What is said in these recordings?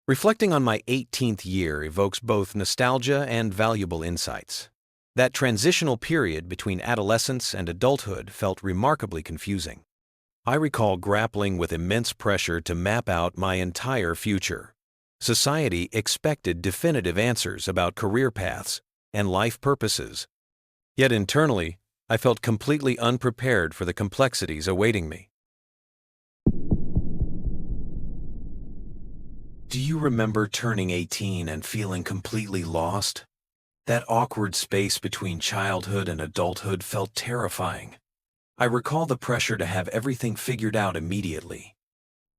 Reflecting on my 18th year evokes both nostalgia and valuable insights. That transitional period between adolescence and adulthood felt remarkably confusing. I recall grappling with immense pressure to map out my entire future. Society expected definitive answers about career paths and life purposes. Yet internally, I felt completely unprepared for the complexities awaiting me. Do you remember turning 18 and feeling completely lost? That awkward space between childhood and adulthood felt terrifying. I recall the pressure to have everything figured out immediately.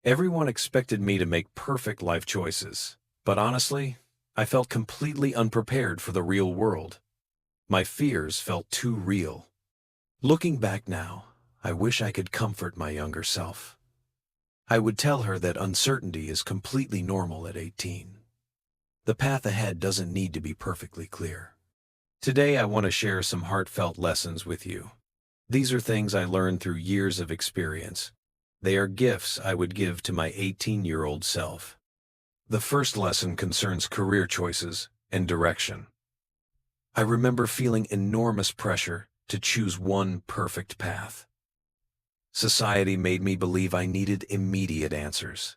Everyone expected me to make perfect life choices, but honestly, I felt completely unprepared for the real world. My fears felt too real. Looking back now, I wish I could comfort my younger self. I would tell her that uncertainty is completely normal at 18. The path ahead doesn't need to be perfectly clear. Today I want to share some heartfelt lessons with you. These are things I learned through years of experience. They are gifts I would give to my 18-year-old self. The first lesson concerns career choices and direction. I remember feeling enormous pressure to choose one perfect path. Society made me believe I needed immediate answers.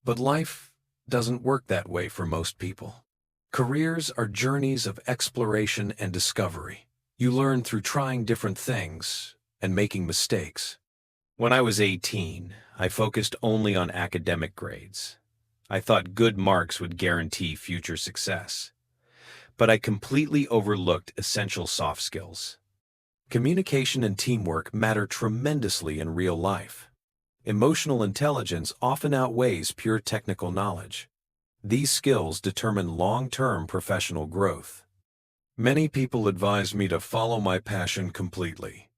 But life doesn't work that way for most people. Careers are journeys of exploration and discovery. You learn through trying different things and making mistakes. When I was 18, I focused only on academic grades. I thought good marks would guarantee future success. But I completely overlooked essential soft skills. Communication and teamwork matter tremendously in real life. Emotional intelligence often outweighs pure technical knowledge. These skills determine long-term professional growth. Many people advise me to follow my passion completely.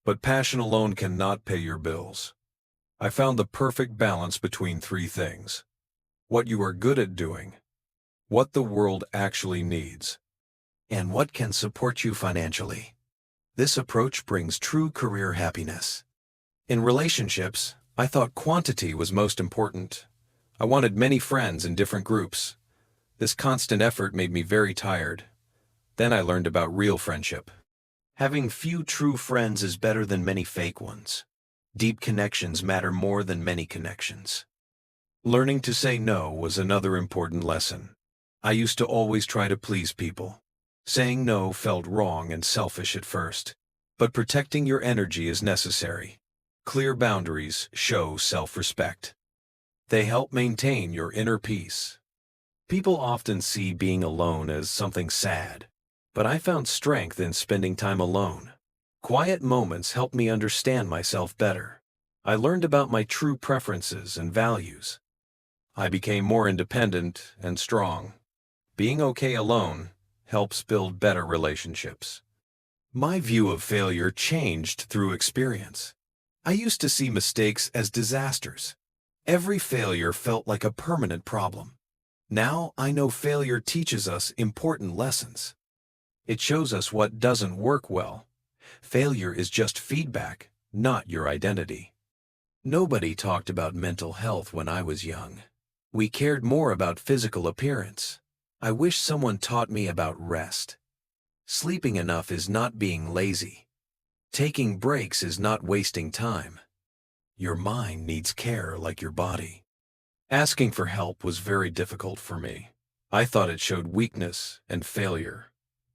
But passion alone cannot pay your bills. I found the perfect balance between three things: what you are good at doing, what the world actually needs, and what can support you financially. This approach brings true career happiness. In relationships, I thought quantity was most important. I wanted many friends in different groups. This constant effort made me very tired. Then I learned about real friendship. Having few true friends is better than many fake ones. Deep connections matter more than many connections. Learning to say no was another important lesson. I used to always try to please people. Saying no felt wrong and selfish at first, but protecting your energy is necessary. Clear boundaries show self-respect. They help maintain your inner peace. People often see being alone as something sad, but I found strength in spending time alone. Quiet moments helped me understand myself better. I learned about my true preferences and values. I became more independent and strong. Being okay alone helps build better relationships. My view of failure changed through experience. I used to see mistakes as disasters. Every failure felt like a permanent problem. Now I know failure teaches us important lessons. It shows us what doesn't work well. Failure is just feedback, not your identity. Nobody talked about mental health when I was young. We cared more about physical appearance. I wish someone taught me about rest. Sleeping enough is not being lazy. Taking breaks is not wasting time. Your mind needs care like your body. Asking for help was very difficult for me. I thought it showed weakness and failure.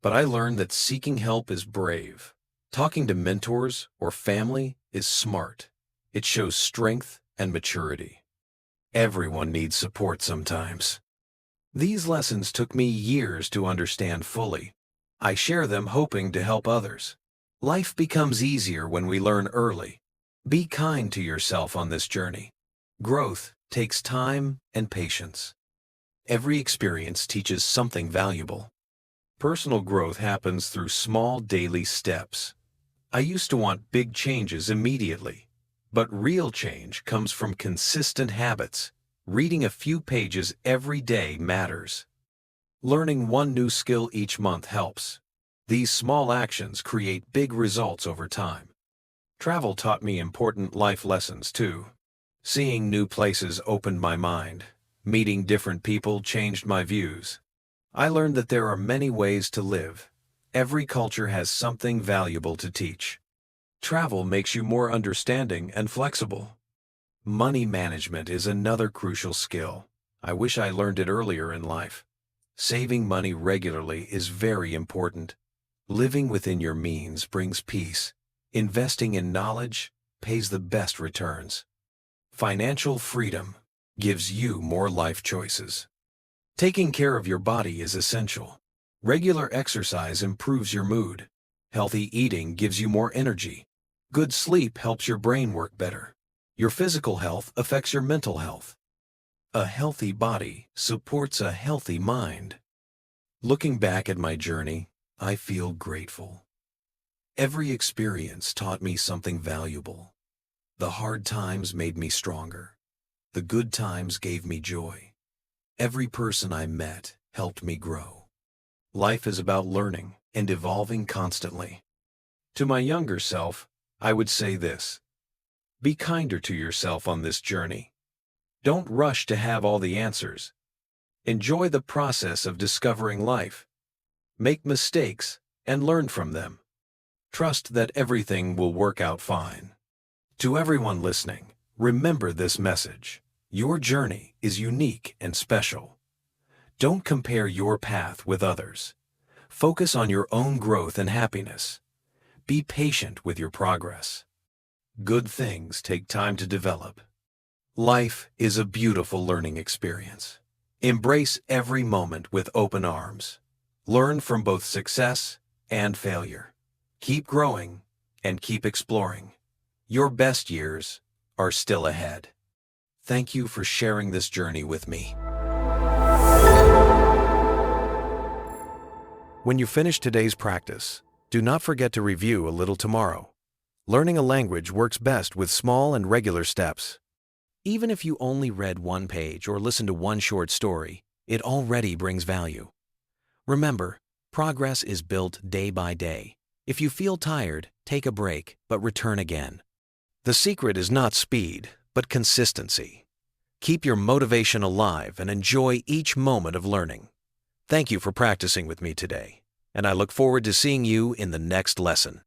But I learned that seeking help is brave. Talking to mentors or family is smart. It shows strength and maturity. Everyone needs support sometimes. These lessons took me years to understand fully. I share them hoping to help others. Life becomes easier when we learn early. Be kind to yourself on this journey. Growth takes time and patience. Every experience teaches something valuable. Personal growth happens through small daily steps. I used to want big changes immediately, but real change comes from consistent habits. Reading a few pages every day matters. Learning one new skill each month helps. These small actions create big results over time. Travel taught me important life lessons too. Seeing new places opened my mind. Meeting different people changed my views. I learned that there are many ways to live. Every culture has something valuable to teach. Travel makes you more understanding and flexible. Money management is another crucial skill. I wish I learned it earlier in life. Saving money regularly is very important. Living within your means brings peace. Investing in knowledge pays the best returns. Financial freedom gives you more life choices. Taking care of your body is essential. Regular exercise improves your mood. Healthy eating gives you more energy. Good sleep helps your brain work better. Your physical health affects your mental health. A healthy body supports a healthy mind. Looking back at my journey, I feel grateful. Every experience taught me something valuable. The hard times made me stronger. The good times gave me joy. Every person I met helped me grow. Life is about learning and evolving constantly. To my younger self, I would say this: be kinder to yourself on this journey. Don't rush to have all the answers. Enjoy the process of discovering life. Make mistakes and learn from them. Trust that everything will work out fine. To everyone listening, remember this message. Your journey is unique and special. Don't compare your path with others. Focus on your own growth and happiness. Be patient with your progress. Good things take time to develop. Life is a beautiful learning experience. Embrace every moment with open arms. Learn from both success and failure. Keep growing and keep exploring. Your best years are still ahead. Thank you for sharing this journey with me. When you finish today's practice, do not forget to review a little tomorrow. Learning a language works best with small and regular steps. Even if you only read one page or listened to one short story, it already brings value. Remember, progress is built day by day. If you feel tired, take a break, but return again. The secret is not speed, but consistency. Keep your motivation alive and enjoy each moment of learning. Thank you for practicing with me today, and I look forward to seeing you in the next lesson.